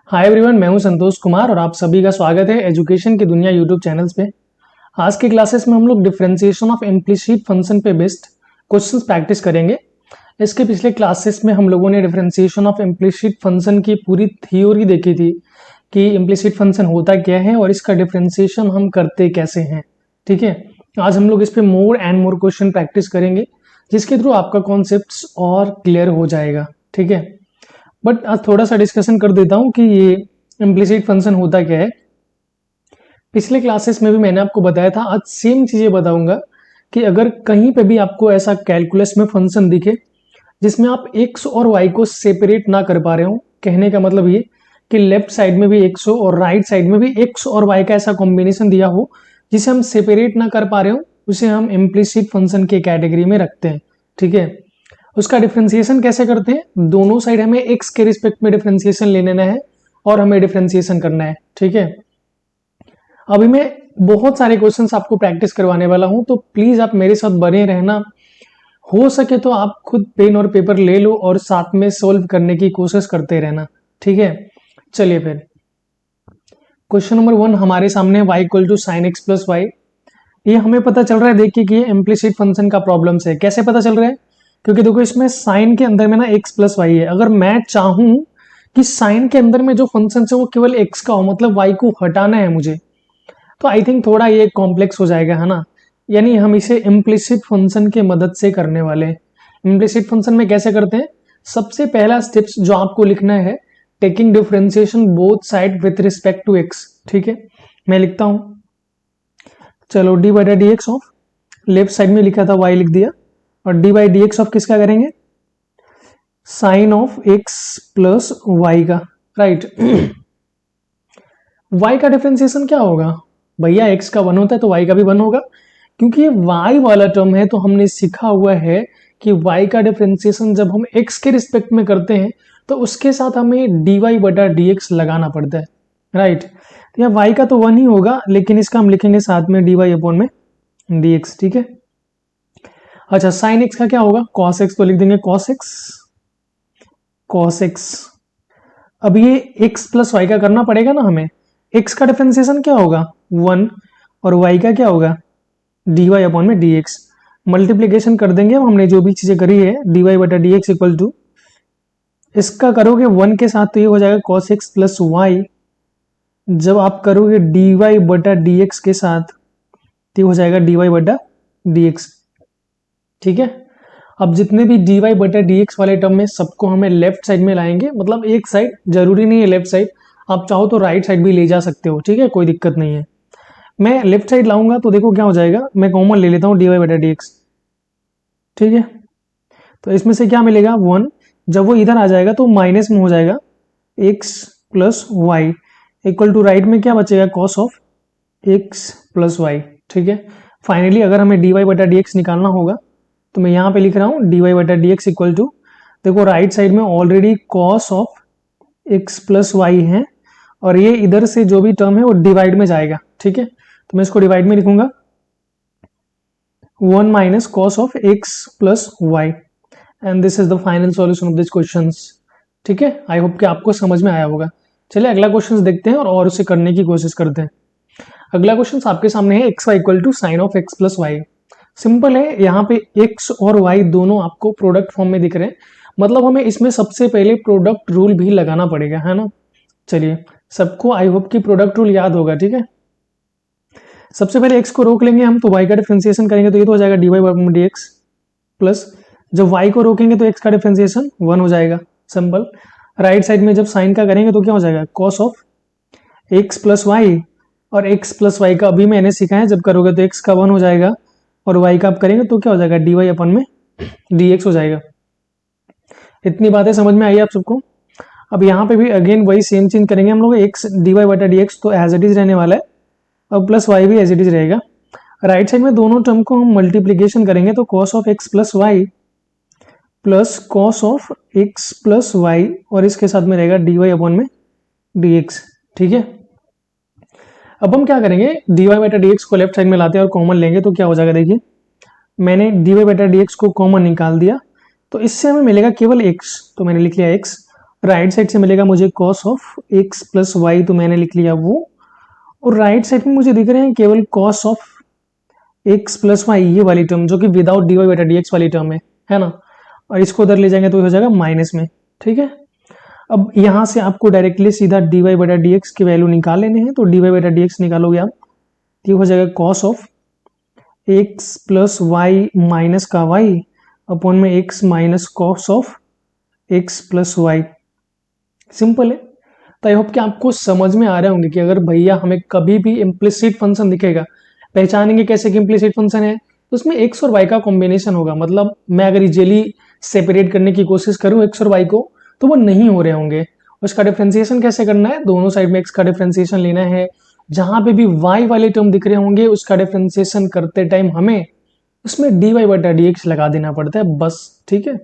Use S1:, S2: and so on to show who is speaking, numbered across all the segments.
S1: Hi everyone, मैं हूं संतोष कुमार और आप सभी का स्वागत है एजुकेशन की दुनिया यूट्यूब चैनल्स पे। आज के क्लासेस में हम लोग डिफरेंशिएशन ऑफ इम्प्लिसिट फंक्शन पे बेस्ड क्वेश्चंस प्रैक्टिस करेंगे। इसके पिछले क्लासेस में हम लोगों ने डिफरेंशिएशन ऑफ इम्प्लिसिट फंक्शन की पूरी थ्योरी देखी थी कि इम्प्लिसिट फंक्शन होता क्या है और इसका डिफरेंशिएशन हम करते कैसे हैं। ठीक है, आज हम लोग इस पे more and more question practice करेंगे जिसके थ्रू आपका कॉन्सेप्ट और क्लियर हो जाएगा। ठीक है, बट आज थोड़ा सा डिस्कशन कर देता हूं कि ये इम्प्लिसिट फंक्शन होता क्या है। पिछले क्लासेस में भी मैंने आपको बताया था, आज सेम चीजें बताऊंगा कि अगर कहीं पे भी आपको ऐसा कैलकुलस में फंक्शन दिखे जिसमें आप एक्स और वाई को सेपरेट ना कर पा रहे हो, कहने का मतलब ये कि लेफ्ट साइड में भी एक्स हो और राइट साइड में भी एक्स और वाई का ऐसा कॉम्बिनेशन दिया हो जिसे हम सेपरेट ना कर पा रहे हो, उसे हम इम्प्लिसिट फंक्शन के कैटेगरी में रखते हैं। ठीक है, उसका डिफरेंशिएशन कैसे करते हैं, दोनों साइड हमें एक्स के रिस्पेक्ट में डिफरेंशिएशन ले लेना है और हमें डिफरेंशिएशन करना है। ठीक है, अभी मैं बहुत सारे क्वेश्चंस आपको प्रैक्टिस करवाने वाला हूं, तो प्लीज आप मेरे साथ बने रहना। हो सके तो आप खुद पेन और पेपर ले लो और साथ में सोल्व करने की कोशिश करते रहना। ठीक है, चलिए फिर क्वेश्चन नंबर 1 हमारे सामने y equal to sine x plus y. ये हमें पता चल रहा है, देखिए कि ये इम्प्लिसिट फंक्शन का प्रॉब्लम है। कैसे पता चल रहा है, क्योंकि देखो इसमें साइन के अंदर में ना एक्स प्लस वाई है। अगर मैं चाहूं कि साइन के अंदर में जो फंक्शन है वो केवल एक्स का हो, मतलब वाई को हटाना है मुझे, तो आई थिंक थोड़ा ये कॉम्प्लेक्स हो जाएगा, है ना। यानी हम इसे इम्प्लिसिट फंक्शन के मदद से करने वाले हैं। इम्प्लिसिट फंक्शन में कैसे करते हैं, सबसे पहला स्टेप्स जो आपको लिखना है, taking differentiation both side with respect to x. ठीक है, मैं लिखता हूं, चलो d by d x of, left side में लिखा था वाई लिख दिया, और d by d x of किसका करेंगे, sine of x plus y का। राइट वाई का डिफरेंशिएशन क्या होगा भैया, एक्स का 1 होता है तो वाई का भी 1 होगा। क्योंकि ये वाई वाला टर्म है तो हमने सीखा हुआ है कि वाई का डिफरेंशिएशन जब हम एक्स के रिस्पेक्ट में करते हैं तो उसके साथ हमें डी वाई बटा डी एक्स लगाना पड़ता है। राइट, तो यहाँ वाई का तो 1 ही होगा, लेकिन इसका हम लिखेंगे साथ में डी वाई अपॉन में डी एक्स। ठीक है, अच्छा साइन एक्स का क्या होगा, कॉस एक्स, तो लिख देंगे कॉस एक्स, कॉस एक्स। अब ये एक्स प्लस वाई का करना पड़ेगा ना हमें। एक्स का डिफरेंशिएशन क्या होगा 1 और वाई का क्या होगा डी वाई अपॉन में डी एक्स। मल्टीप्लीकेशन कर देंगे हमने जो भी चीजें करी है, डी वाई बटा डी एक्स इक्वल टू, इसका करोगे 1 के साथ तो ये हो जाएगा कॉस एक्स प्लस वाई। जब आप करोगे डी वाई बटा डी एक्स के साथ तो ये हो जाएगा डी वाई बटा डी एक्स। ठीक है, अब जितने भी डी वाई बटा डी एक्स वाले टर्म में सबको हमें लेफ्ट साइड में लाएंगे, मतलब एक साइड, जरूरी नहीं है लेफ्ट साइड, आप चाहो तो राइट साइड भी ले जा सकते हो। ठीक है, कोई दिक्कत नहीं है। मैं लेफ्ट साइड लाऊंगा तो देखो क्या हो जाएगा, मैं कॉमन ले लेता हूँ डी वाई बटा डी एक्स। ठीक है, तो इसमें से क्या मिलेगा 1, जब वो इधर आ जाएगा तो माइनस में हो जाएगा x plus y equal to, right में क्या बचेगा cos of x plus y. ठीक है, फाइनली अगर हमें डी वाई बटा डी एक्स निकालना होगा तो मैं यहाँ पे लिख रहा हूँ डी वाई बटा डी एक्स इक्वल टू, देखो राइट साइड में already cos of x plus y है और ये इधर से जो भी टर्म है वो डिवाइड में जाएगा। ठीक है, तो मैं इसको डिवाइड में लिखूंगा 1 minus cos of x plus y, and this is the final solution of this question. ठीक है, आई होप कि आपको समझ में आया होगा। चलिए अगला क्वेश्चन देखते हैं और उसे करने की कोशिश करते हैं। अगला क्वेश्चन आपके सामने है, x y equal to sine of x plus y. Simple है, यहाँ पे x और y दोनों आपको प्रोडक्ट फॉर्म में दिख रहे हैं, मतलब हमें इसमें सबसे पहले प्रोडक्ट रूल भी लगाना पड़ेगा, है ना। चलिए सबको आई होप कि प्रोडक्ट रूल याद होगा। ठीक है, सबसे पहले x को रोक लेंगे हम तो y का डिफरेंशिएशन करेंगे तो ये तो हो जाएगा d y by d x plus, जब y को रोकेंगे तो x का डिफरेंशिएशन 1 हो जाएगा, सिंपल। राइट साइड में जब साइन का करेंगे तो क्या हो जाएगा cos of x plus y, और x प्लस वाई का अभी मैंने सीखा है, जब करोगे तो x का 1 हो जाएगा और y का आप करेंगे तो क्या हो जाएगा डी वाई अपन में डी एक्स हो जाएगा। इतनी बातें समझ में आई आप सबको। अब यहाँ पे भी अगेन वही सेम चीज करेंगे हम लोग, एक्स डी वाई बटा डी एक्स तो एज इट इज रहने वाला है और प्लस वाई भी एज इट इज रहेगा। राइट साइड में दोनों टर्म को हम मल्टीप्लीकेशन करेंगे तो cos of x plus y plus cos of x plus y, और इसके साथ में रहेगा डी वाई अपॉन में डी एक्स। ठीक है, अब हम क्या करेंगे, डी वाई बटा डी एक्स को लेफ्ट साइड में लाते हैं और कॉमन लेंगे तो क्या हो जाएगा, देखिए मैंने डी वाई बटा डी एक्स को कॉमन निकाल दिया तो इससे हमें मिलेगा केवल एक्स, तो मैंने लिख लिया एक्स। राइट साइड से मिलेगा मुझे cos of x plus y, तो मैंने लिख लिया वो। और राइट साइड में मुझे दिख रहे हैं केवल cos of x plus y, ये वाली टर्म जो कि विदाउट डी वाई बटा डी एक्स वाली टर्म है ना। और इसको उधर ले जाएंगे तो हो जाएगा माइनस में, ठीक है। अब यहां से आपको डायरेक्टली सीधा डी वाई बटा डी एक्स की वैल्यू निकाल लेने हैं, तो डी वाई बटा डी एक्स निकालोगे आप, ये हो जाएगा cos of x plus y minus का वाई अपॉन में x minus cos of x plus y. Simple है। तो आई होप कि आपको समझ में आ रहे होंगे कि अगर भैया हमें कभी भी इम्प्लिसिट फंक्शन दिखेगा, पहचानेंगे कैसे कि इम्प्लिसिट फंक्शन है, तो उसमें एक्स और वाई का कॉम्बिनेशन होगा। मतलब मैं अगर इजीली सेपरेट करने की कोशिश करूं एक्स और वाई को, तो वो नहीं हो रहे होंगे। उसका डिफ्रेंसिएशन कैसे करना है, दोनों साइड में एक्स का डिफ्रेंसिएशन लेना है। जहां पे भी वाई वाले टर्म दिख रहे होंगे उसका डिफ्रेंसिएशन करते टाइम हमें उसमें डी वाई बटा डी एक्स लगा देना पड़ता है बस, ठीक है।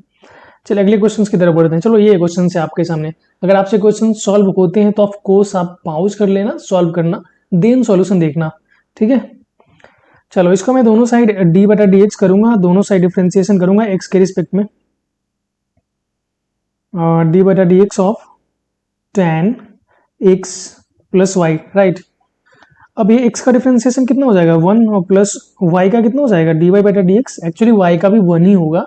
S1: चलिए अगले क्वेश्चन की तरफ बढ़ते हैं। चलो ये क्वेश्चन है आपके सामने। अगर आपसे क्वेश्चन सॉल्व होते हैं तो ऑफ कोर्स आप पॉज कर लेना, सॉल्व करना, देन सॉल्यूशन देखना, ठीक है। चलो इसको मैं दोनों साइड डी बटा डी एक्स करूंगा, दोनों साइड डिफ्रेंसिएशन करूंगा एक्स के रिस्पेक्ट में। डी बटा d x of tan x plus y, right. अब ये x का डिफरेंशिएशन कितना हो जाएगा, 1, और प्लस y का कितना हो जाएगा, डी वाई बटा डी एक्स। एक्चुअली y का भी 1 ही होगा,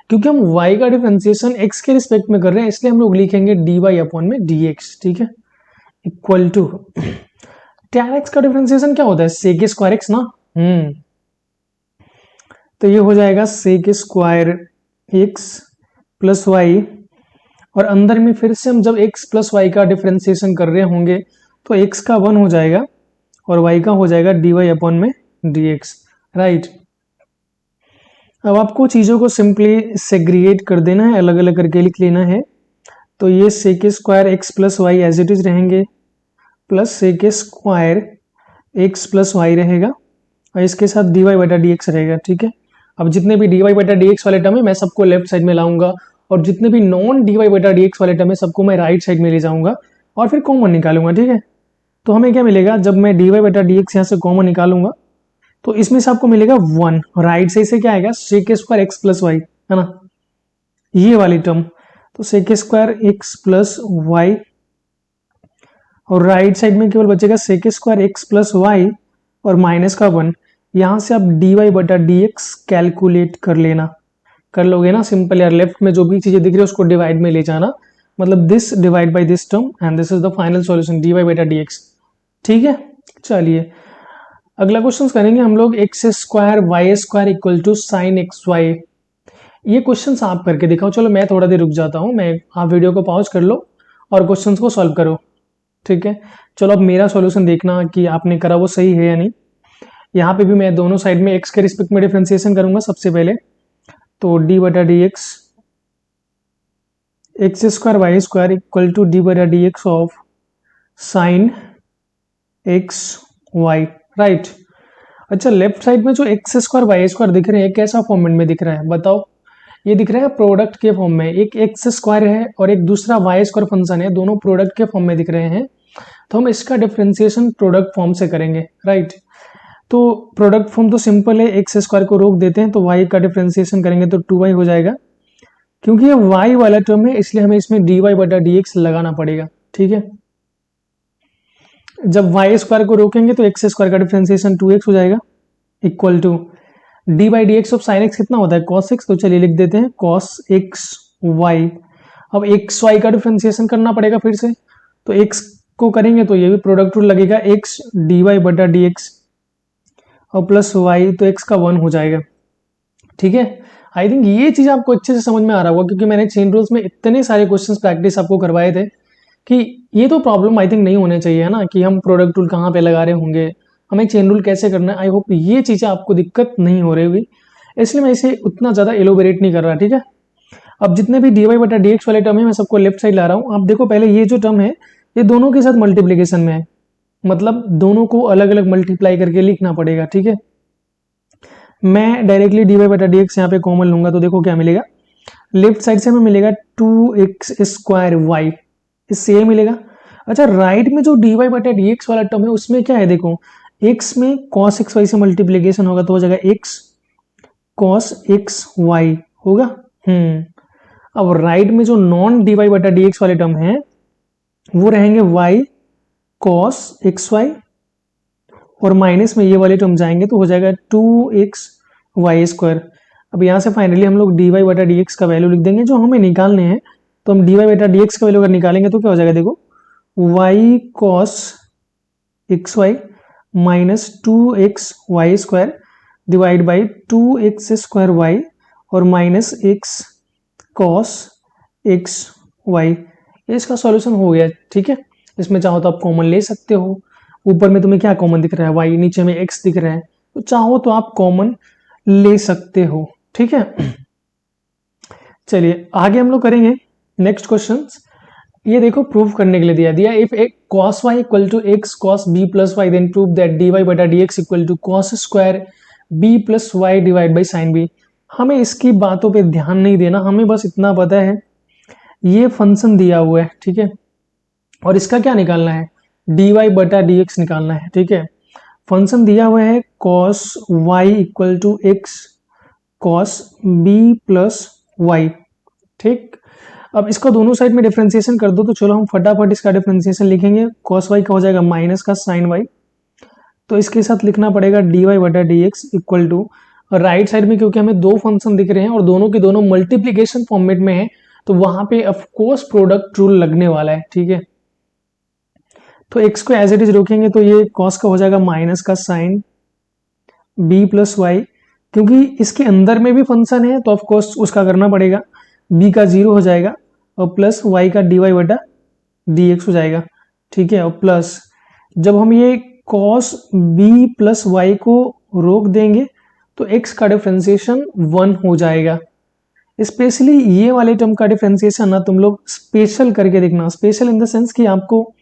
S1: क्योंकि हम y का डिफरेंशिएशन x के रिस्पेक्ट में कर रहे हैं, इसलिए हम लोग लिखेंगे डी वाई अपॉन में डी एक्स, ठीक है, इक्वल टू tan x का डिफरेंशिएशन क्या होता है, सेक स्क्वायर एक्स ना। तो ये हो जाएगा sec square x plus y, और अंदर में फिर से हम जब x प्लस वाई का डिफरेंशिएशन कर रहे होंगे तो x का 1 हो जाएगा और y का हो जाएगा डी वाई अपॉन में डी एक्स, राइट। अब आपको चीज़ों को सिंपली सेग्रीगेट कर देना है, अलग अलग करके लिख लेना है। तो ये sec square x plus y as it is रहेंगे, plus sec square x plus y रहेगा, और इसके साथ डी वाई बटा डी एक्स रहेगा, ठीक है। अब जितने भी डी वाई बटा डी एक्स वाले टर्म है मैं सबको लेफ्ट साइड में लाऊंगा, और जितने भी नॉन डी वाई बटा डी एक्स वाले टर्म है सबको मैं राइट साइड में ले जाऊंगा और फिर कॉमन निकालूंगा, ठीक है। तो हमें क्या मिलेगा, जब मैं डी वाई बटा डी एक्स यहाँ से कॉमन निकालूंगा तो इसमें से आपको मिलेगा 1, राइट साइड से क्या आएगा, sec square x plus y, है ना, ये वाली टर्म। तो sec square x plus y, और राइट साइड में केवल बचेगा sec square x plus y और माइनस का 1। यहां से आप डी वाई बटा डी एक्स कैलकुलेट कर लेना, कर लोगे ना, सिंपल यार। लेफ्ट में जो भी चीजें दिख रही है उसको डिवाइड में ले जाना, मतलब this divide by this term and this is the final solution d y बटा डी एक्स, ठीक है। चलिए अगला क्वेश्चन करेंगे हम लोग, x square y square equal to sine x y. ये क्वेश्चन आप करके दिखाओ। चलो मैं थोड़ा देर रुक जाता हूँ, आप वीडियो को पॉज कर लो और क्वेश्चन को सॉल्व करो, ठीक है। चलो अब मेरा सॉल्यूशन देखना कि आपने करा वो सही है या नहीं। यहाँ पे भी मैं दोनों साइड में एक्स के रिस्पेक्ट में डिफ्रेंसिएशन करूंगा सबसे पहले। तो डी बटा d x x square y square equal to d बटा d x of sine x y, right. अच्छा लेफ्ट साइड में जो एक्स स्क्वायर वाई स्क्वायर दिख रहे हैं कैसा फॉर्मेट में दिख रहा है बताओ, ये दिख रहा है प्रोडक्ट के फॉर्म में। एक एक्स स्क्वायर है और एक दूसरा वाई स्क्वायर फंक्शन है, दोनों प्रोडक्ट के फॉर्म में दिख रहे हैं, तो हम इसका डिफरेंशिएशन प्रोडक्ट फॉर्म से करेंगे, राइट। तो प्रोडक्ट फॉर्म तो सिंपल है, एक्स स्क्वायर को रोक देते हैं तो वाई का डिफरेंशिएशन करेंगे तो 2y हो जाएगा। क्योंकि ये y वाला टर्म है इसलिए हमें इसमें dy बटा dx लगाना पड़ेगा, ठीक है। जब वाई स्क्वायर को रोकेंगे तो एक्स स्क्वायर का डिफरेंशिएशन 2x हो जाएगा equal to d by d x of sine x कितना होता है cos x, तो चलिए लिख देते हैं cos x y। अब एक्स वाई का डिफरेंशिएशन करना पड़ेगा फिर से, तो x को करेंगे तो ये भी प्रोडक्ट रूल लगेगा, x डी वाई बटा डी एक्स और प्लस y, तो x का 1 हो जाएगा, ठीक है। आई थिंक ये चीज आपको अच्छे से समझ में आ रहा होगा, क्योंकि मैंने चेन रूल्स में इतने सारे क्वेश्चंस प्रैक्टिस आपको करवाए थे कि ये तो प्रॉब्लम आई थिंक नहीं होने चाहिए, है ना, कि हम प्रोडक्ट रूल कहाँ पे लगा रहे होंगे, हमें चेन रूल कैसे करना है। आई होप ये चीजें आपको दिक्कत नहीं हो रही होगी, इसलिए मैं इसे उतना ज्यादा एलोबरेट नहीं कर रहा, ठीक है। अब जितने भी डी वाई बटा डी एक्स वाले टर्म है मैं सबको लेफ्ट साइड ला रहा हूँ। आप देखो पहले ये जो टर्म है ये दोनों के साथ मल्टीप्लीकेशन में है, मतलब दोनों को अलग अलग मल्टीप्लाई करके लिखना पड़ेगा, ठीक है। मैं डायरेक्टली डी वाई बटा डी एक्स यहाँ पे कॉमन लूंगा तो देखो क्या मिलेगा, लेफ्ट साइड से हमें मिलेगा 2x स्क्वायर वाई, इससे ये मिलेगा। अच्छा राइट में जो डी वाई बटा डी एक्स वाला टर्म है उसमें क्या है, देखो x में cos x y से मल्टीप्लीकेशन होगा तो हो जाएगा x cos x y होगा। अब राइट में जो नॉन dy बटा dx वाले टर्म है वो रहेंगे y cos xy, और माइनस में ये वाले टर्म जाएंगे तो हो जाएगा 2xy²। अब यहाँ से फाइनली हम लोग dy बटा dx का वैल्यू लिख देंगे जो हमें निकालने हैं। तो हम dy बटा dx का वैल्यू अगर निकालेंगे तो क्या हो जाएगा, देखो y cos xy minus 2xy² divide by 2x² और माइनस x cos xy। ये इसका सॉल्यूशन हो गया, ठीक है। इसमें चाहो तो आप कॉमन ले सकते हो। ऊपर में तुम्हें क्या कॉमन दिख रहा है, y, नीचे में x दिख रहा है, तो चाहो तो आप कॉमन ले सकते हो, ठीक है। चलिए आगे हम लोग करेंगे नेक्स्ट क्वेश्चन। ये देखो प्रूफ करने के लिए दिया इफ एक cos y equal to x cos b plus y then prove that dy बटा dx equal to cos square b plus y divide by sine b। हमें इसकी बातों पे ध्यान नहीं देना, हमें बस इतना पता है ये फंक्शन दिया हुआ है, ठीक है, और इसका क्या निकालना है, dy बटा dx निकालना है, ठीक है। फंक्शन दिया हुआ है cos y equal to x cos b plus y, ठीक। अब इसको दोनों साइड में डिफरेंशिएशन कर दो, तो चलो हम फटाफट इसका डिफरेंशिएशन लिखेंगे। cos y का हो जाएगा माइनस का sin y, तो इसके साथ लिखना पड़ेगा dy बटा dx equal to, right side में क्योंकि हमें दो फंक्शन दिख रहे हैं और दोनों के दोनों मल्टीप्लीकेशन फॉर्मेट में है, तो वहां पे ऑफकोर्स प्रोडक्ट रूल लगने वाला है, ठीक है। तो x को एज इट इज रोकेंगे तो ये cos का हो जाएगा माइनस का sin b प्लस वाई, क्योंकि इसके अंदर में भी फंक्शन है तो ऑफकोर्स उसका करना पड़ेगा, b का 0 हो जाएगा और प्लस y का dy बटा dx हो जाएगा, ठीक है। और प्लस जब हम ये cos b प्लस वाई को रोक देंगे तो x का डिफरेंशिएशन 1 हो जाएगा। स्पेशली ये वाले टर्म का डिफरेंशिएशन ना तुम लोग स्पेशल करके देखना, स्पेशल इन द सेंस कि आपको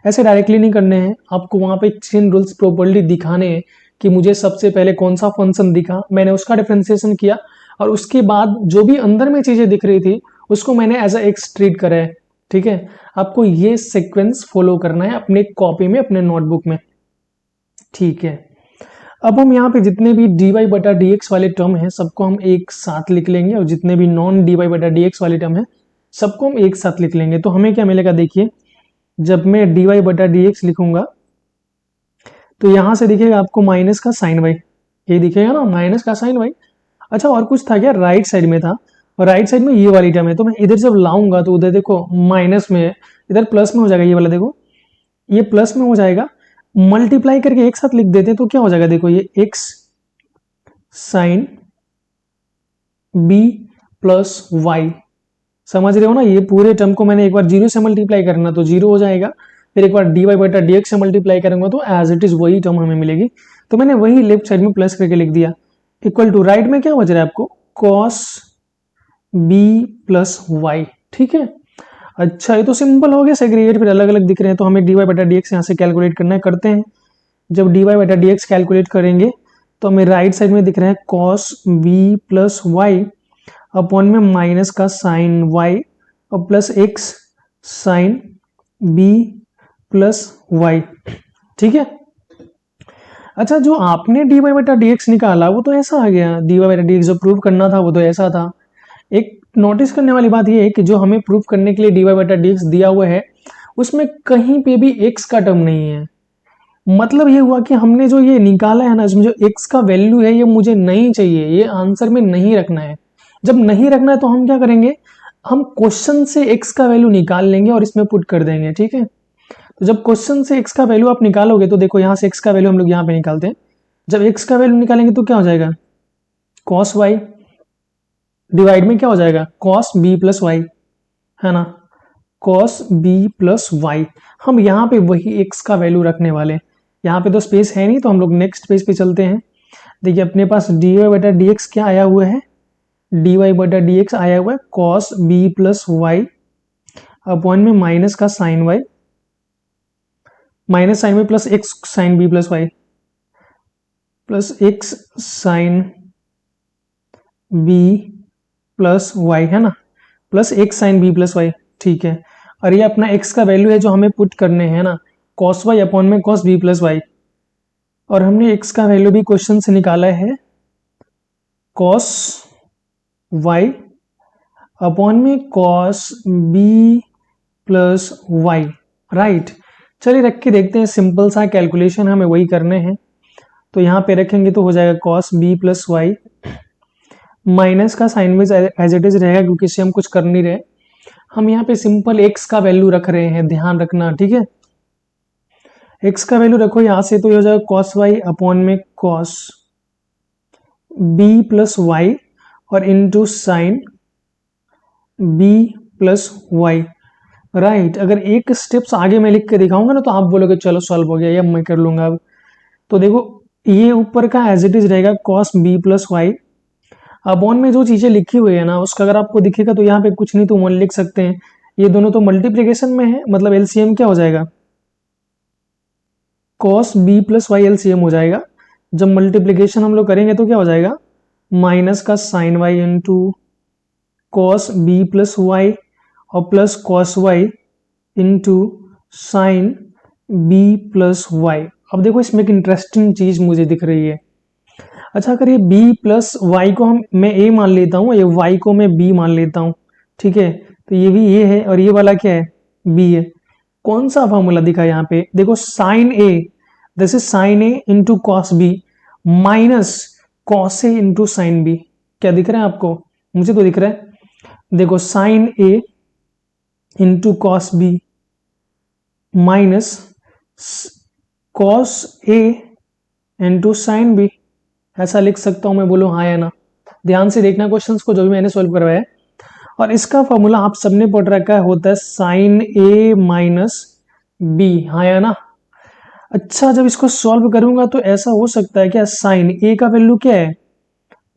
S1: ऐसे डायरेक्टली नहीं करने हैं, आपको वहां पे चेन रूल्स प्रॉपर्ली दिखाने हैं कि मुझे सबसे पहले कौन सा फंक्शन दिखा, मैंने उसका डिफरेंशिएशन किया, और उसके बाद जो भी अंदर में चीजें दिख रही थी उसको मैंने एज अ एक्स ट्रीट करा है, ठीक है। आपको ये सीक्वेंस फॉलो करना है अपने कॉपी में, अपने नोटबुक में, ठीक है। अब हम यहाँ पे जितने भी dy बटा dx वाले टर्म हैं सबको हम एक साथ लिख लेंगे, और जितने भी नॉन dy बटा dx वाले टर्म हैं सबको हम एक साथ लिख लेंगे। तो हमें क्या मिलेगा, देखिए जब मैं dy बटा dx लिखूंगा तो यहां से दिखेगा आपको माइनस का साइन y, ये दिखेगा ना माइनस का साइन y। अच्छा और कुछ था क्या, राइट साइड में था, और राइट साइड में ये वाली टर्म है, तो मैं इधर जब लाऊंगा तो उधर देखो माइनस में है, इधर प्लस में हो जाएगा, ये वाला देखो ये प्लस में हो जाएगा, मल्टीप्लाई करके एक साथ लिख देते हैं तो क्या हो जाएगा, देखो ये x sine b plus y, समझ रहे हो ना। ये पूरे टर्म को मैंने एक बार 0 से मल्टीप्लाई करना तो 0 हो जाएगा, फिर एक बार dy बटा dx से मल्टीप्लाई करूंगा तो एज इट इज वही टर्म हमें मिलेगी, तो मैंने वही लेफ्ट साइड में प्लस करके लिख दिया। इक्वल टू राइट में क्या बच रहा है आपको, cos b प्लस वाई, ठीक है। अच्छा ये तो सिंपल हो गया, सेग्रीगेट फिर अलग अलग दिख रहे हैं, तो हमें dy बटा dx यहाँ से कैलकुलेट करना है, करते हैं। जब dy बटा dx कैलकुलेट करेंगे तो हमें राइट साइड में दिख रहा है cos b plus y upon में माइनस का साइन y और plus x sine b plus y, ठीक है। अच्छा जो आपने dy बटा dx निकाला वो तो ऐसा आ गया, dy बटा dx जो प्रूव करना था वो तो ऐसा था। एक नोटिस करने वाली बात ये है कि जो हमें प्रूफ करने के लिए dy बटा dx दिया हुआ है उसमें कहीं पे भी x का टर्म नहीं है। मतलब ये हुआ कि हमने जो ये निकाला है ना, इसमें जो x का वैल्यू है ये मुझे नहीं चाहिए, ये आंसर में नहीं रखना है। जब नहीं रखना है तो हम क्या करेंगे, हम क्वेश्चन से x का वैल्यू निकाल लेंगे और इसमें पुट कर देंगे, ठीक है। तो जब क्वेश्चन से x का वैल्यू आप निकालोगे तो देखो यहाँ से x का वैल्यू हम लोग यहाँ पे निकालते हैं, जब x का वैल्यू निकालेंगे तो क्या हो जाएगा, cos y डिवाइड में क्या हो जाएगा, cos b प्लस वाई, है ना, cos b प्लस वाई। हम यहाँ पे वही x का वैल्यू रखने वाले हैं, यहाँ पे तो स्पेस है नहीं, तो हम लोग नेक्स्ट पेज पे चलते हैं। देखिए अपने पास dy बटा dx क्या आया हुआ है, dy बटा dx आया हुआ है cos b plus y upon में माइनस का साइन y, माइनस साइन में plus x sine b plus y, plus x sine b plus y, है ना, plus x sine b plus y, ठीक है। और ये अपना x का वैल्यू है जो हमें पुट करने हैं ना, cos y अपॉन में cos b प्लस वाई, और हमने x का वैल्यू भी क्वेश्चन से निकाला है cos y अपॉन में cos b plus y, right. चलिए रख के देखते हैं, सिंपल सा कैलकुलेशन हमें वही करने हैं। तो यहाँ पे रखेंगे तो हो जाएगा cos b plus y, minus का साइन में एज इट इज रहेगा क्योंकि इससे हम कुछ कर नहीं रहे, हम यहाँ पे सिंपल एक्स का वैल्यू रख रहे हैं, ध्यान रखना, ठीक है। एक्स का वैल्यू रखो यहाँ से, तो ये हो जाएगा कॉस वाई अपॉन में कॉस बी प्लस वाई और into sine b plus y, right. अगर एक स्टेप्स आगे मैं लिख के दिखाऊंगा ना तो आप बोलोगे चलो सॉल्व हो गया, ये मैं कर लूंगा अब। तो देखो ये ऊपर का एज इट इज रहेगा cos b plus y, upon में जो चीजें लिखी हुई है ना उसका अगर आपको दिखेगा तो यहाँ पे कुछ नहीं तो 1 लिख सकते हैं। ये दोनों तो मल्टीप्लिकेशन में है, मतलब एलसीएम क्या हो जाएगा, cos b plus y LCM हो जाएगा। जब मल्टीप्लिकेशन हम लोग करेंगे तो क्या हो जाएगा, माइनस का sine y into cos b plus y और plus cos y into sine b plus y. अब देखो इसमें एक इंटरेस्टिंग चीज मुझे दिख रही है। अच्छा, अगर ये b प्लस वाई को मैं a मान लेता हूँ, ये y को मैं b मान लेता हूँ, ठीक है। तो ये भी a है और ये वाला क्या है, b है। कौन सा फॉर्मूला दिखा यहाँ पे, देखो sine a, this is sine a into cos b minus cos a into sine b. क्या दिख रहा है आपको, मुझे तो दिख रहा है। देखो sine a into cos b minus cos a into sine b, ऐसा लिख सकता हूं मैं, बोलो हाँ या ना। ध्यान से देखना क्वेश्चंस को जो भी मैंने सोल्व करवाया है। और इसका फॉर्मूला आप सबने पढ़ रखा है, होता है साइन ए माइनस बी, हाँ या ना। अच्छा, जब इसको सॉल्व करूंगा तो ऐसा हो सकता है क्या, साइन ए का वैल्यू क्या है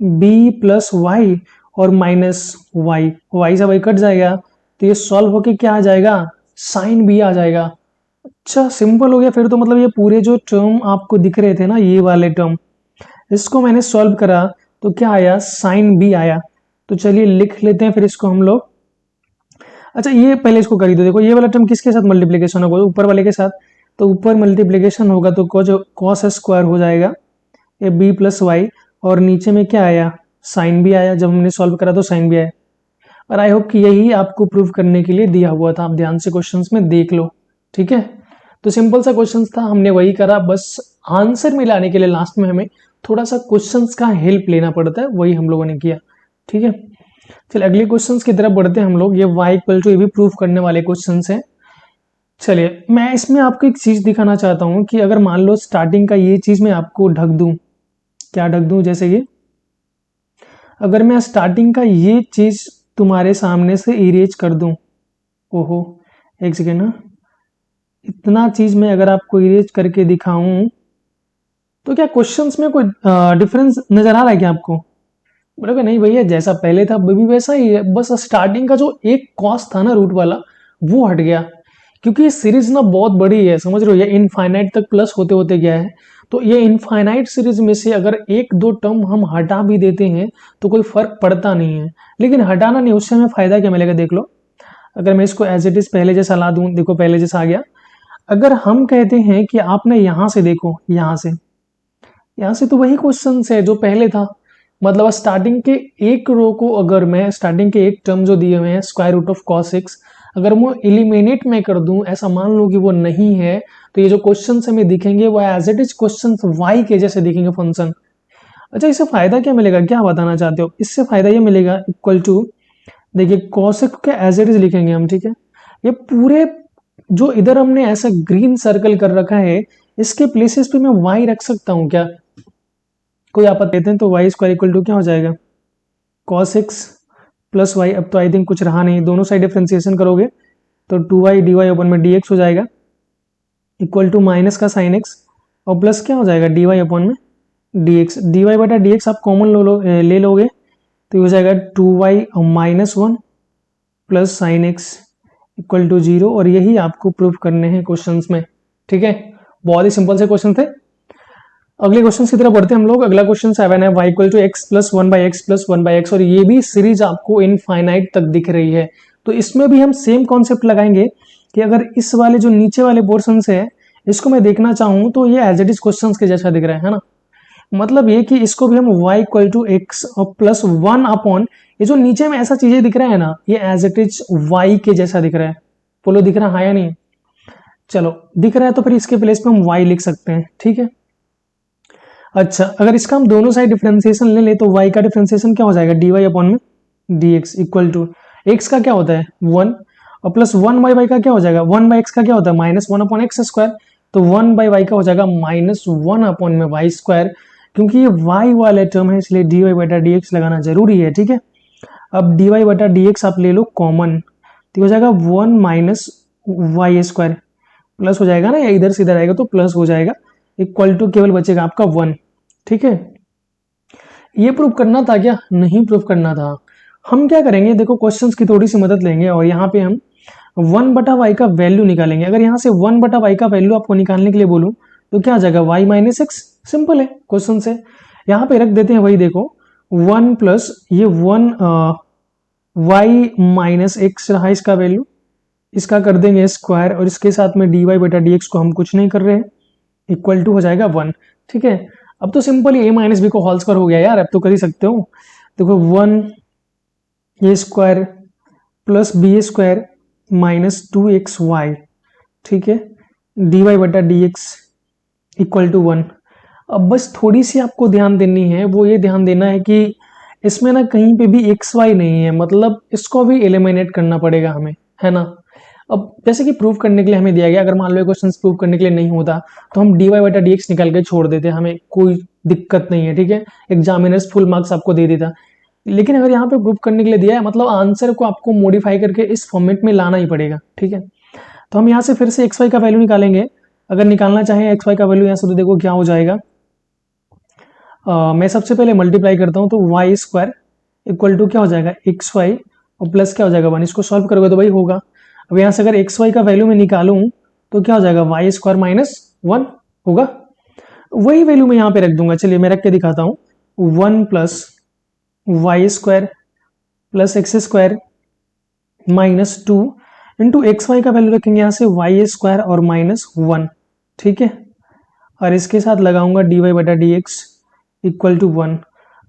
S1: बी प्लस वाई और माइनस वाई, वाई से वाई कट जाएगा तो ये सॉल्व होके क्या आ जाएगा, साइन बी आ जाएगा। अच्छा सिंपल हो गया फिर तो, मतलब ये पूरे जो टर्म आपको दिख रहे थे ना, ये वाले टर्म, इसको मैंने सॉल्व करा तो क्या आया, साइन बी आया। तो चलिए लिख लेते हैं फिर इसको हम लोग। अच्छा ये पहले इसको कर ही दो, देखो ये वाला टर्म किसके साथ मल्टीप्लीकेशन होगा, ऊपर वाले के साथ। तो ऊपर मल्टीप्लीकेशन होगा तो कॉस स्क्वायर हो जाएगा ये बी प्लस वाई, और नीचे में क्या आया, साइन भी आया। जब हमने सॉल्व करा तो साइन भी आया। और आई होप कि यही आपको प्रूव करने के लिए दिया हुआ था, आप ध्यान से क्वेश्चंस में देख लो, ठीक है। तो सिंपल सा क्वेश्चंस था, हमने वही करा, बस आंसर मिलाने के लिए लास्ट में हमें थोड़ा सा क्वेश्चंस का हेल्प लेना पड़ता है, वही हम लोगों ने किया, ठीक है। चलिए अगले क्वेश्चंस की तरफ बढ़ते हैं हम लोग। ये y इक्वल टू, ये भी प्रूफ करने वाले क्वेश्चंस हैं। चलिए मैं इसमें आपको एक चीज दिखाना चाहता हूं कि अगर मान लो स्टार्टिंग का ये चीज मैं आपको ढक दूं, क्या ढक दूं, जैसे ये अगर मैं स्टार्टिंग का ये चीज तुम्हारे सामने से इरेज कर दूं, ओहो एक सेकेंड ना, इतना चीज मैं अगर आपको इरेज करके दिखाऊं तो क्या क्वेश्चंस में कोई डिफरेंस नजर आ रहा है क्या आपको, बोलोगे नहीं भैया जैसा पहले था अभी भी वैसा ही है, बस स्टार्टिंग का जो एक कॉस था ना रूट वाला वो हट गया। क्योंकि ये सीरीज ना बहुत बड़ी है, समझ रहे हो, ये इनफाइनाइट तक प्लस होते होते गया है। तो ये इनफाइनाइट सीरीज में से अगर एक दो टर्म हम हटा भी देते हैं तो कोई फर्क पड़ता नहीं है, लेकिन हटाना नहीं, उससे हमें फायदा क्या मिलेगा, देख लो। अगर मैं इसको एज इट इज पहले जैसा ला दूं, देखो पहले जैसा आ गया। अगर हम कहते हैं कि आपने यहां से देखो, यहां से तो वही क्वेश्चन है जो पहले था, मतलब स्टार्टिंग के एक रो को अगर मैं स्टार्टिंग के एक टर्म जो दिए हुए हैं square root of cos x, अगर वो एलिमिनेट में कर दूं, ऐसा मान लो कि वो नहीं है, तो ये जो क्वेश्चन हमें दिखेंगे वो as it is question y के जैसे दिखेंगे फंक्शन। अच्छा इससे फायदा क्या मिलेगा, क्या बताना चाहते हो, इससे फायदा ये मिलेगा इक्वल टू, देखिए कॉस एक्स के एज इट इज लिखेंगे हम, ठीक है। ये पूरे जो इधर हमने ऐसा ग्रीन सर्कल कर रखा है, इसके प्लेसेस पे मैं वाई रख सकता हूं क्या, कोई आपत्ति देते हैं, तो वाई स्क्वायर इक्वल टू क्या हो जाएगा, कॉस एक्स प्लस वाई। अब तो आई थिंक कुछ रहा नहीं, दोनों साइड डिफ्रेंसिएशन करोगे तो 2y dy अपन में dx हो जाएगा इक्वल टू माइनस का साइन एक्स और प्लस क्या हो जाएगा dy अपन में dx, dy बटा dx आप कॉमन ले लोगे तो ये हो जाएगा 2y और minus 1 plus sine x equal to 0। और यही आपको प्रूफ करने हैं क्वेश्चंस में, ठीक है। बहुत ही सिंपल से क्वेश्चन थे। अगले क्वेश्चन की तरफ बढ़ते हैं हम लोग। अगला क्वेश्चन 7 है, y equal to x plus 1/x plus 1/x, और ये भी सीरीज आपको इनफाइनाइट तक दिख रही है। तो इसमें भी हम सेम कॉन्सेप्ट लगाएंगे कि अगर इस वाले जो नीचे वाले पोर्शन है इसको मैं देखना चाहूं तो ये एज इट इज क्वेश्चन के जैसा दिख रहा है ना, मतलब ये कि इसको भी हम y इक्वल टू एक्स और प्लस 1 अपॉन ये जो नीचे में ऐसा चीजें दिख रहा है ना, ये एज इट इज y के जैसा दिख रहा है। बोलो दिख रहा है या नहीं? चलो दिख रहा है तो फिर इसके प्लेस पे हम y लिख सकते हैं, ठीक है। अच्छा, अगर इसका हम दोनों साइड डिफरेंशिएशन ले ले तो y का डिफरेंशिएशन क्या हो जाएगा, dy अपॉन में dx इक्वल टू x का क्या होता है 1 और प्लस 1 बाई वाई का क्या हो जाएगा, 1 बाई एक्स का क्या होता है माइनस 1 अपॉन एक्स स्क्वायर, तो 1 बाई वाई का हो जाएगा माइनस 1 अपॉन में वाई स्क्वायर। क्योंकि ये y वाले टर्म है इसलिए dy बटा dx लगाना जरूरी है, ठीक है। अब dy बटा dx आप ले लो कॉमन, तो हो जाएगा 1 माइनस वाई स्क्वायर, प्लस हो जाएगा ना, या इधर से इधर आएगा तो प्लस हो जाएगा, इक्वल टू केवल बचेगा आपका 1, ठीक है। ये प्रूव करना था क्या? नहीं प्रूव करना था। हम क्या करेंगे, देखो क्वेश्चंस की थोड़ी सी मदद लेंगे और यहाँ पे हम 1 बटा वाई का वैल्यू निकालेंगे। अगर यहाँ से 1 बटा वाई का वैल्यू आपको निकालने के लिए बोलूं तो क्या आ जाएगा, वाई माइनस एक्स, सिंपल है क्वेश्चन से। यहाँ पे रख देते हैं वही, देखो 1 प्लस ये 1 वाई माइनस एक्स रहा इसका वैल्यू, इसका कर देंगे स्क्वायर और इसके साथ में dy बटा dx को हम कुछ नहीं कर रहे हैं, इक्वल टू हो जाएगा 1, ठीक है। अब तो सिंपल a माइनस बी को होल स्क्वायर हो गया यार, अब तो कर ही सकते हो। देखो 1 a square plus b square minus 2xy, ठीक है, dy बटा dx इक्वल टू 1। अब बस थोड़ी सी आपको ध्यान देनी है, वो ये ध्यान देना है कि इसमें ना कहीं पे भी xy नहीं है, मतलब इसको भी एलिमिनेट करना पड़ेगा हमें, है ना। अब जैसे कि प्रूव करने के लिए हमें दिया गया, अगर मान लो क्वेश्चन प्रूव करने के लिए नहीं होता तो हम dy बटा dx निकाल के छोड़ देते, हमें कोई दिक्कत नहीं है, ठीक है। एग्जामिनर्स फुल मार्क्स आपको दे देता। लेकिन अगर यहाँ पे प्रूव करने के लिए दिया है, मतलब आंसर को आपको मॉडिफाई करके इस फॉर्मेट में लाना ही पड़ेगा, ठीक है। तो हम यहाँ से फिर से xy का वैल्यू निकालेंगे। अगर निकालना चाहें xy का वैल्यू यहाँ से, तो देखो क्या हो जाएगा, मैं सबसे पहले मल्टीप्लाई करता हूँ, तो वाई स्क्वायर इक्वल टू क्या हो जाएगा एक्स वाई और प्लस क्या हो जाएगा 1, इसको सॉल्व करोगे तो भाई होगा। अब यहाँ से अगर एक्स वाई का वैल्यू मैं निकालूं तो क्या हो जाएगा, वाई स्क्वायर माइनस 1 होगा। वही वैल्यू मैं यहाँ पे रख दूंगा, चलिए मैं रख के दिखाता हूँ, 1 plus y square plus x square minus 2 into x y का वैल्यू रखेंगे यहाँ से वाई स्क्वायर और माइनस 1, ठीक है। और इसके साथ लगाऊंगा डी वाई बटा डी एक्स इक्वल टू 1।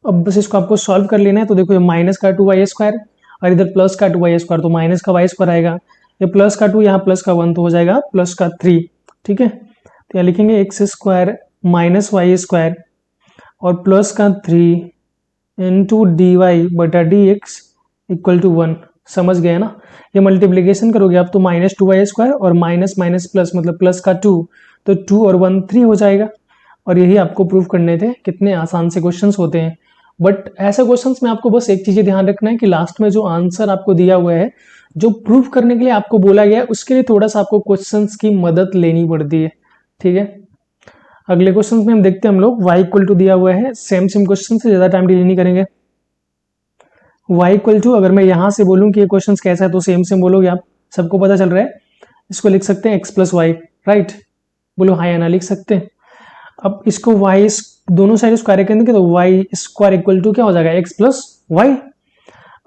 S1: अब बस इसको आपको सॉल्व कर लेना है, तो देखो ये माइनस का 2y स्क्वायर और इधर प्लस का 2y स्क्वायर, तो माइनस का y स्क्वायर आएगा, ये प्लस का 2 यहाँ प्लस का 1 तो हो जाएगा प्लस का 3, ठीक है। तो यहाँ लिखेंगे x square minus y square और प्लस का 3 इंटू डी वाई बटा डी एक्स इक्वल टू 1। समझ गए ना, ये मल्टीप्लीकेशन करोगे आप तो माइनस 2y स्क्वायर और माइनस माइनस प्लस मतलब प्लस का 2, तो 2 और 1 3 हो जाएगा। और यही आपको प्रूव करने थे। कितने आसान से क्वेश्चंस होते हैं, बट ऐसे क्वेश्चंस में आपको बस एक चीज ध्यान रखना है कि लास्ट में जो आंसर आपको दिया हुआ है, जो प्रूव करने के लिए आपको बोला गया है, उसके लिए थोड़ा सा आपको क्वेश्चंस की मदद लेनी पड़ती है, ठीक है। अगले क्वेश्चन में हम देखते हैं हम लोग y इक्वल टू दिया हुआ है, सेम क्वेश्चन से ज्यादा टाइम डिले नहीं करेंगे। y इक्वल टू, अगर मैं यहां से बोलूं कि ये क्वेश्चन कैसा है तो सेम बोलोगे आप, सबको पता चल रहा है। इसको लिख सकते हैं x प्लस वाई, राइट, बोलो हाँ या ना लिख सकते हैं। अब इसको y दोनों साइड स्क्वायर करेंगे तो वाई स्क्वायर इक्वल टू क्या हो जाएगा x प्लस वाई।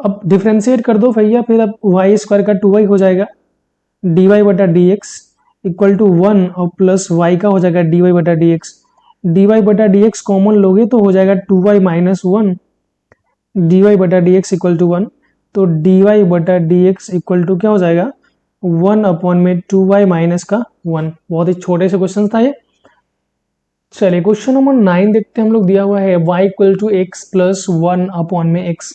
S1: अब डिफ्रेंशिएट कर दो भैया, फिर अब वाई स्क्वायर का 2y हो जाएगा, dy बटा डी एक्स इक्वल टू 1 और प्लस y का हो जाएगा dy बटा डी एक्स। dy बटा डी एक्स कॉमन लोगे तो हो जाएगा 2y माइनस 1, dy बटा डी एक्स इक्वल टू 1, तो dy बटा डी एक्स इक्वल टू क्या हो जाएगा 1 अपॉन में 2y माइनस का 1। बहुत ही छोटे से क्वेश्चन था ये। चलिए क्वेश्चन नंबर 9 देखते हैं हम लोग, दिया हुआ है y equal to x plus 1 upon में x,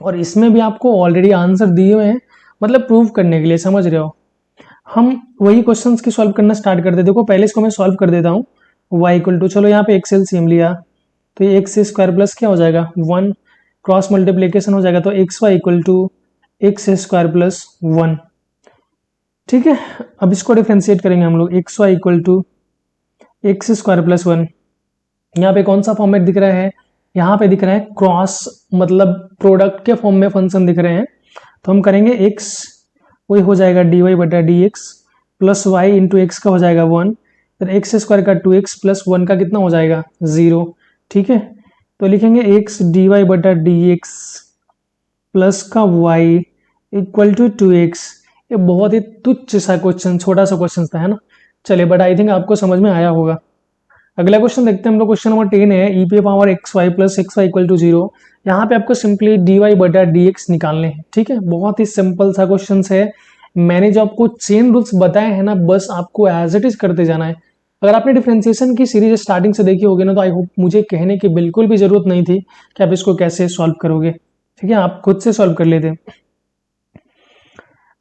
S1: और इसमें भी आपको ऑलरेडी आंसर दिए हुए हैं, मतलब प्रूव करने के लिए, समझ रहे हो। हम वही क्वेश्चंस की सॉल्व करना स्टार्ट करते हैं। देखो पहले इसको मैं सॉल्व कर देता हूँ, y इक्वल टू, चलो यहाँ पे एक्स एलसीएम लिया तो ये एक्स स्क्वायर प्लस क्या हो जाएगा 1, क्रॉस मल्टीप्लीकेशन हो जाएगा तो x y equal to x square plus 1, ठीक है। अब इसको डिफ्रेंशिएट करेंगे हम लोग, x y equal to x square plus 1। यहाँ पे कौन सा फॉर्मेट दिख रहा है, यहाँ पे दिख रहा है क्रॉस, मतलब प्रोडक्ट के फॉर्म में फंक्शन दिख रहे हैं, तो हम करेंगे x वही हो जाएगा dy बटा d x plus y into x का हो जाएगा 1, फिर एक्स स्क्वायर का 2x प्लस 1 का कितना हो जाएगा 0, ठीक है। तो लिखेंगे x dy बटा डी एक्स प्लस का y इक्वल टू 2x। ये बहुत ही तुच्छ सा क्वेश्चन, छोटा सा क्वेश्चन था, है ना। चलिए बट आई थिंक आपको समझ में आया होगा। अगला क्वेश्चन देखते हैं हम लोग, क्वेश्चन नंबर 10 है, ई पे power x y plus x y equal to 0। यहाँ पे आपको सिंपली dy बटा dx निकालने हैं, ठीक है। बहुत ही सिंपल सा क्वेश्चन है। मैंने जो आपको चेन रूल्स बताए हैं ना, बस आपको एज इट इज करते जाना है। अगर आपने डिफरेंशिएशन की सीरीज स्टार्टिंग से देखी होगी ना, तो आई होप मुझे कहने की बिल्कुल भी जरूरत नहीं थी कि आप इसको कैसे सॉल्व करोगे, ठीक है। आप खुद से सॉल्व कर लेते।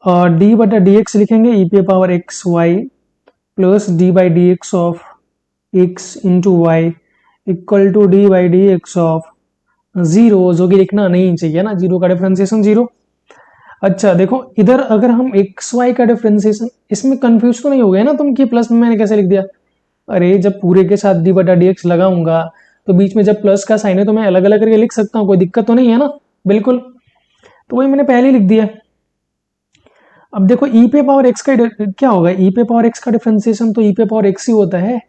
S1: और डी बटा डी एक्स लिखेंगे ई पे power x y plus d by d x of x into y equal to d by d x of zero, जो कि लिखना नहीं चाहिए ना, जीरो का डिफरेंशिएशन जीरो। अच्छा देखो, इधर अगर हम एक्स वाई का डिफरेंशिएशन, इसमें कंफ्यूज तो नहीं हो गया ना तुम कि प्लस में मैंने कैसे लिख दिया? अरे जब पूरे के साथ डी बटा डी एक्स लगाऊंगा तो बीच में जब प्लस का साइन है तो मैं अलग अलग करके लिख सकता हूँ, कोई दिक्कत तो नहीं है ना? बिल्कुल, तो वही मैंने पहले ही लिख दिया। अब देखो ई पे पावर एक्स का क्या होगा, ई पे पावर एक्स का डिफरेंशिएशन तो ई पे पावर एक्स ही होता है,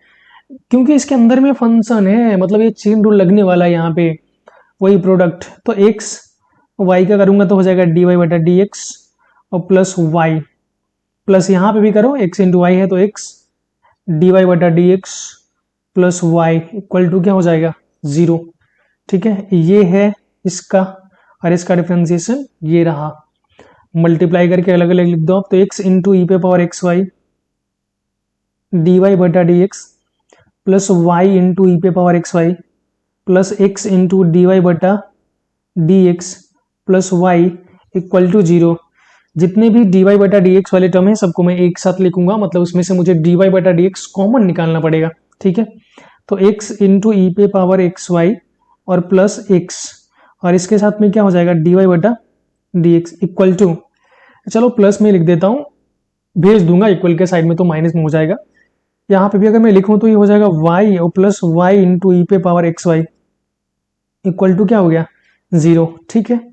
S1: क्योंकि इसके अंदर में फंक्शन है, मतलब ये चेन रूल लगने वाला है यहाँ पे, वही प्रोडक्ट। तो एक्स वाई का करूंगा तो हो जाएगा डी वाई बटा डी एक्स और प्लस वाई, प्लस यहाँ पे भी करो एक्स इंटू वाई है तो एक्स डी वाई बटा d x plus y equal to क्या हो जाएगा, जीरो, ठीक है। ये है इसका और इसका डिफरेंशिएशन ये रहा। मल्टीप्लाई करके अलग अलग लिख दो आप, तो एक्स इंटू ई पे power x y d y बटा d x plus y into e पे power x y plus x into d y बटा d x plus y equal to zero. जितने भी डी वाई बटा d x वाले term है सबको मैं एक साथ लिखूंगा, मतलब उसमें से मुझे डी वाई बटा डी एक्स कॉमन निकालना पड़ेगा, ठीक है। तो एक्स इंटू ई पे पावर एक्स वाई और प्लस एक्स, और इसके साथ में क्या हो जाएगा, डी वाई बटा डी एक्स इक्वल टू, चलो प्लस में लिख देता हूँ, भेज दूंगा इक्वल के साइड में तो माइनस में हो जाएगा। यहाँ पे भी अगर मैं लिखूं तो ये हो जाएगा y और प्लस वाई इंटू ई पे power x y equal to क्या हो गया, जीरो, ठीक है।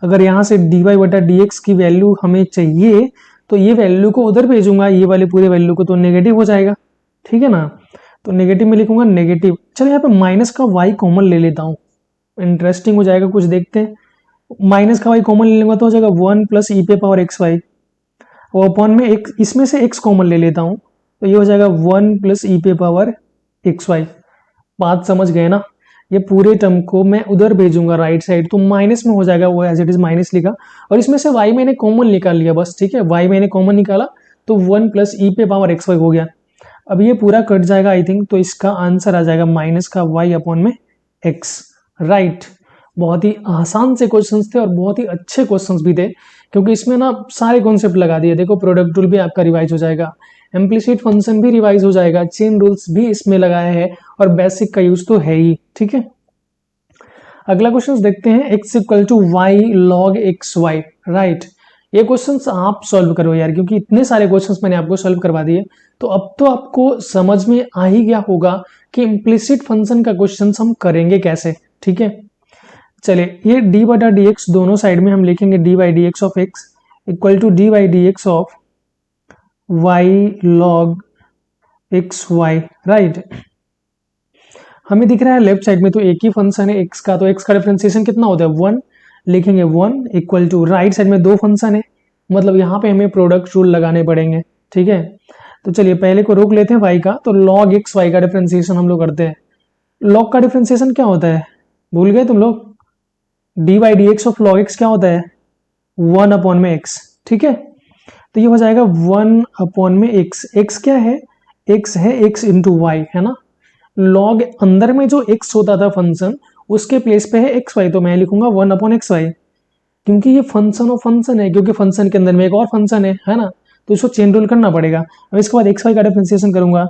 S1: अगर यहाँ से डी वाई बटा डी एक्स की वैल्यू हमें चाहिए तो ये वैल्यू को उधर भेजूंगा, ये वाले पूरे वैल्यू को, तो नेगेटिव हो जाएगा, ठीक है ना। तो नेगेटिव में लिखूंगा नेगेटिव, चलो यहाँ पे माइनस का y कॉमन ले लेता हूँ, इंटरेस्टिंग हो जाएगा, कुछ देखते हैं। माइनस का y कॉमन ले लूंगा तो हो जाएगा वन प्लस ई पे पावर एक्स वाई, और अपॉन में एक इसमें से x कॉमन ले लेता हूँ तो ये हो जाएगा वन प्लस ई पे पावर एक्स वाई। बात समझ गए ना? ये पूरे टर्म को मैं उधर भेजूंगा राइट साइड, तो माइनस में हो जाएगा, वो एज इट इज माइनस लिखा, और इसमें से y मैंने कॉमन निकाल लिया बस, ठीक है। y मैंने कॉमन निकाला तो वन प्लस ई पे पावर एक्स वाई हो गया। अब ये पूरा कट जाएगा आई थिंक, तो इसका आंसर आ जाएगा माइनस का y अपॉन में x, राइट। बहुत ही आसान से क्वेश्चंस थे और बहुत ही अच्छे क्वेश्चंस भी थे, क्योंकि इसमें ना सारे कॉन्सेप्ट लगा दिए। देखो प्रोडक्ट रूल भी आपका रिवाइज हो जाएगा, इम्प्लिसिट फंक्शन भी रिवाइज हो जाएगा, चेन रूल्स भी इसमें लगाया है, और बेसिक का यूज तो है ही, ठीक है। अगला क्वेश्चन देखते हैं, x equal to y log x y, right. ये क्वेश्चंस आप सॉल्व करो यार, क्योंकि इतने सारे क्वेश्चंस मैंने आपको सॉल्व करवा दिए, तो अब तो आपको समझ में आ ही गया होगा कि इम्प्लिसिट फंक्शन का क्वेश्चन हम करेंगे कैसे, ठीक है। चलिए, ये डी बटा डी एक्स दोनों साइड में हम लिखेंगे d by d x of x equal to d by d x of y log x y, right. हमें दिख रहा है लेफ्ट साइड में तो एक ही फंक्शन है एक्स का, तो एक्स का डिफरेंशिएशन कितना होता है, वन, लिखेंगे one equal to, right side में दो फंक्शन है, मतलब यहाँ पे हमें प्रोडक्ट रूल लगाने पड़ेंगे, ठीक है। तो चलिए पहले को रोक लेते हैं वाई का, तो लॉग एक्स वाई का डिफरेंशिएशन हम लोग करते हैं। लॉग का डिफरेंशिएशन क्या होता है, भूल गए तुम लोग? D by d x of log x क्या होता है, वन अपॉन में एक्स, ठीक है। तो ये हो जाएगा वन अपॉन में एक्स, एक्स क्या है, एक्स है एक्स इंटू वाई, है ना। लॉग अंदर में जो एक्स होता था फंक्शन, उसके प्लेस पे है एक्स वाई, तो मैं लिखूंगा वन अपॉन एक्स वाई, क्योंकि ये फंक्शन ऑफ फंक्शन है, क्योंकि फंक्शन के अंदर में एक और फंक्शन है ना, तो इसको चेन रूल करना पड़ेगा। अब इसके बाद एक्स वाई का डिफरेंशिएशन करूंगा,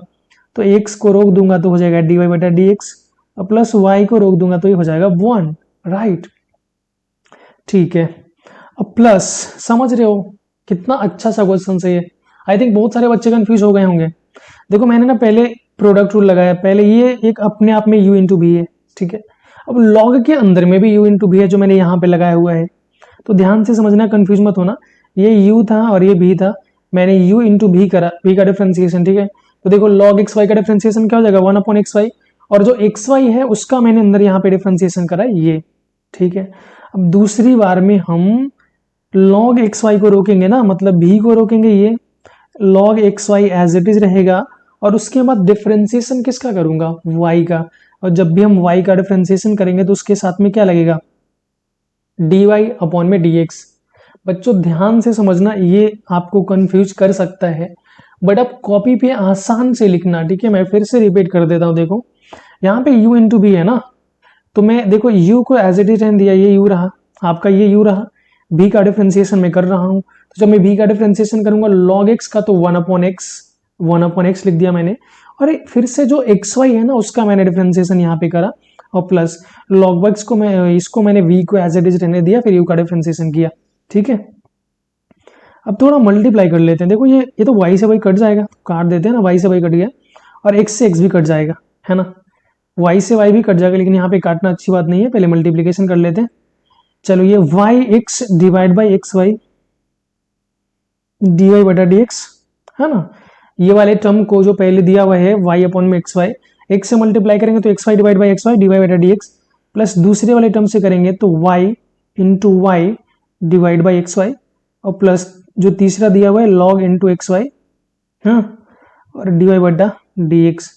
S1: तो एक्स को रोक दूंगा तो हो जाएगा डी वाई बटा डी एक्स, और प्लस वाई को रोक दूंगा तो ये हो जाएगा वन, राइट, ठीक है। अब प्लस, समझ रहे हो कितना अच्छा सा क्वेश्चन है ये। आई थिंक बहुत सारे बच्चे कंफ्यूज हो गए होंगे। देखो मैंने ना पहले प्रोडक्ट रूल लगाया, पहले ये एक अपने आप में u इंटू भी है, ठीक है। अब लॉग के अंदर में भी u इंटू भी है जो मैंने यहाँ पे लगाया हुआ है, तो ध्यान से समझना, कंफ्यूज मत होना। ये u था और ये b था, मैंने u इंटू भी करा, b का डिफरेंशिएशन, ठीक है। तो देखो लॉग एक्स वाई का डिफरेंशिएशन क्या हो जाएगा, वन अपॉन एक्स वाई, और जो एक्स वाई है उसका मैंने अंदर यहाँ पे डिफरेंशिएशन करा ये, ठीक है। अब दूसरी बार में हम लॉग एक्स वाई को रोकेंगे ना, मतलब भी को रोकेंगे, ये log x y as it is रहेगा, और उसके बाद डिफरेंशिएशन किसका करूंगा, y का, और जब भी हम y का डिफरेंशिएशन करेंगे तो उसके साथ में क्या लगेगा, dy अपॉन में dx। बच्चों ध्यान से समझना, ये आपको कंफ्यूज कर सकता है, बट आप कॉपी पे आसान से लिखना, ठीक है। मैं फिर से रिपीट कर देता हूँ। देखो यहाँ पे u इंटू बी है ना, तो मैं देखो u को एज इट इज रहने दिया, ये u रहा, आपका ये u रहा, b का डिफरेंशिएशन मैं कर रहा हूँ। तो जब मैं b का डिफरेंशिएशन करूंगा log x का, तो 1/x लिख दिया मैंने। और फिर से जो xy है ना, उसका मैंने डिफरेंशिएशन यहाँ पे करा, और प्लस log x को इसको मैंने v को एज इट इज रहने दिया, फिर u का डिफरेंशिएशन किया, ठीक है। अब थोड़ा मल्टीप्लाई कर लेते हैं। देखो ये तो y से y कट जाएगा, काट देते हैं ना, y से y कट गया, और x से x भी कट जाएगा, है ना। y से y भी कट जाएगा, लेकिन यहाँ पे काटना अच्छी बात नहीं है, पहले मल्टीप्लीकेशन कर लेते हैं। चलो ये yx divide by x y dy बटा dx, है ना। ये वाले टर्म को जो पहले दिया हुआ है y अपॉन में एक्स वाई, एक्स से मल्टीप्लाई करेंगे तो x y divide by x y dy बटा dx, प्लस दूसरे वाले टर्म से करेंगे तो y into y divide by x y, और प्लस जो तीसरा दिया हुआ है log इंटू एक्स वाई, हाँ, और dy बटा dx।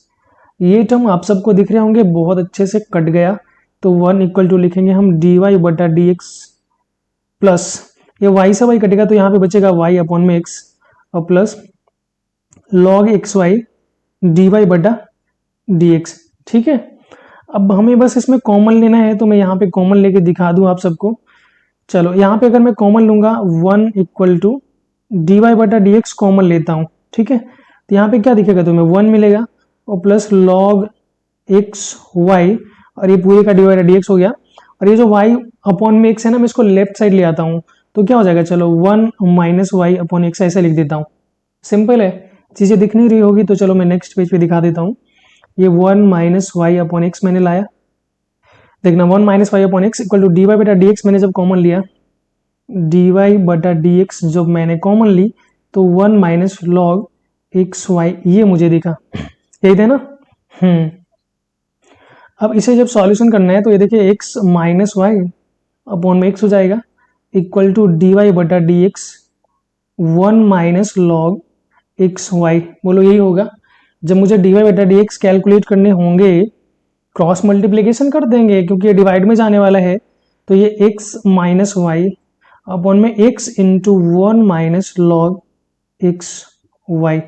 S1: ये टर्म आप सबको दिख रहे होंगे, बहुत अच्छे से कट गया, तो 1 इक्वल टू लिखेंगे हम dy बटा dx, प्लस ये y से y कटेगा तो यहाँ पे बचेगा y अपॉन में x, और plus log x y d y बटा dx, ठीक है। अब हमें बस इसमें कॉमन लेना है, तो मैं यहाँ पे कॉमन लेके दिखा दूं आप सबको। चलो यहाँ पे अगर मैं कॉमन लूंगा 1 इक्वल टू डी वाई बटा डी एक्स कॉमन लेता हूँ, ठीक है। तो यहाँ पे क्या दिखेगा, तुम्हें 1 मिलेगा, और प्लस log एक्स वाई, और ये पूरे का डी वाई बटा डी एक्स हो गया। और ये जो y अपॉन में x है ना, मैं इसको लेफ्ट साइड ले आता हूँ, तो क्या हो जाएगा, चलो 1 माइनस वाई अपॉन एक्स ऐसा लिख देता हूँ। सिंपल है, चीजें दिख नहीं रही होगी तो चलो मैं नेक्स्ट पेज पे दिखा देता हूँ। ये 1 माइनस वाई अपॉन एक्स मैंने लाया, देखना 1 minus y upon x equal to d y बटा डी एक्स मैंने जब कॉमन लिया, डी वाई बटा डी एक्स जब मैंने कॉमन ली, तो 1 माइनस लॉग एक्स वाई, ये मुझे दिखा, यही थे ना। अब इसे जब सॉल्यूशन करना है तो ये देखिए x माइनस वाई अपॉन में x हो जाएगा, इक्वल टू डी वाई बटा d x 1 minus log x y, बोलो यही होगा। जब मुझे डी वाई बटा डी एक्स कैलकुलेट करने होंगे, क्रॉस मल्टीप्लीकेशन कर देंगे क्योंकि ये डिवाइड में जाने वाला है, तो ये x माइनस वाई अपॉन में x into 1 minus log x y,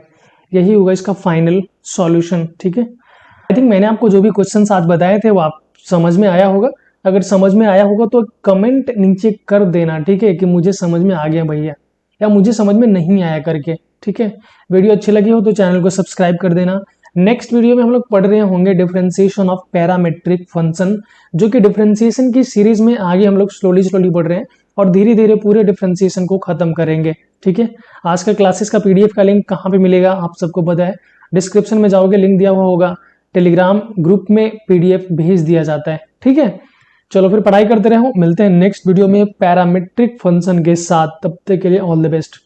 S1: यही होगा इसका फाइनल सॉल्यूशन, ठीक है। आई थिंक मैंने आपको जो भी क्वेश्चन आज बताए थे वो आप समझ में आया होगा। अगर समझ में आया होगा तो कमेंट नीचे कर देना, ठीक है, कि मुझे समझ में आ गया भैया, या मुझे समझ में नहीं आया करके, ठीक है। वीडियो अच्छी लगी हो तो चैनल को सब्सक्राइब कर देना। नेक्स्ट वीडियो में हम लोग पढ़ रहे होंगे डिफरेंशिएशन ऑफ पैरामेट्रिक फंक्शन, जो कि डिफरेंशिएशन की सीरीज में आगे हम लोग स्लोली पढ़ रहे हैं, और धीरे धीरे पूरे डिफरेंशिएशन को खत्म करेंगे, ठीक है। आज का क्लासेस का पीडीएफ का लिंक कहाँ पे मिलेगा आप सबको पता है, डिस्क्रिप्शन में जाओगे लिंक दिया हुआ होगा, टेलीग्राम ग्रुप में पीडीएफ भेज दिया जाता है, ठीक है। चलो फिर पढ़ाई करते रहो, मिलते हैं नेक्स्ट वीडियो में पैरामेट्रिक फंक्शन के साथ, तब तक के लिए ऑल द बेस्ट।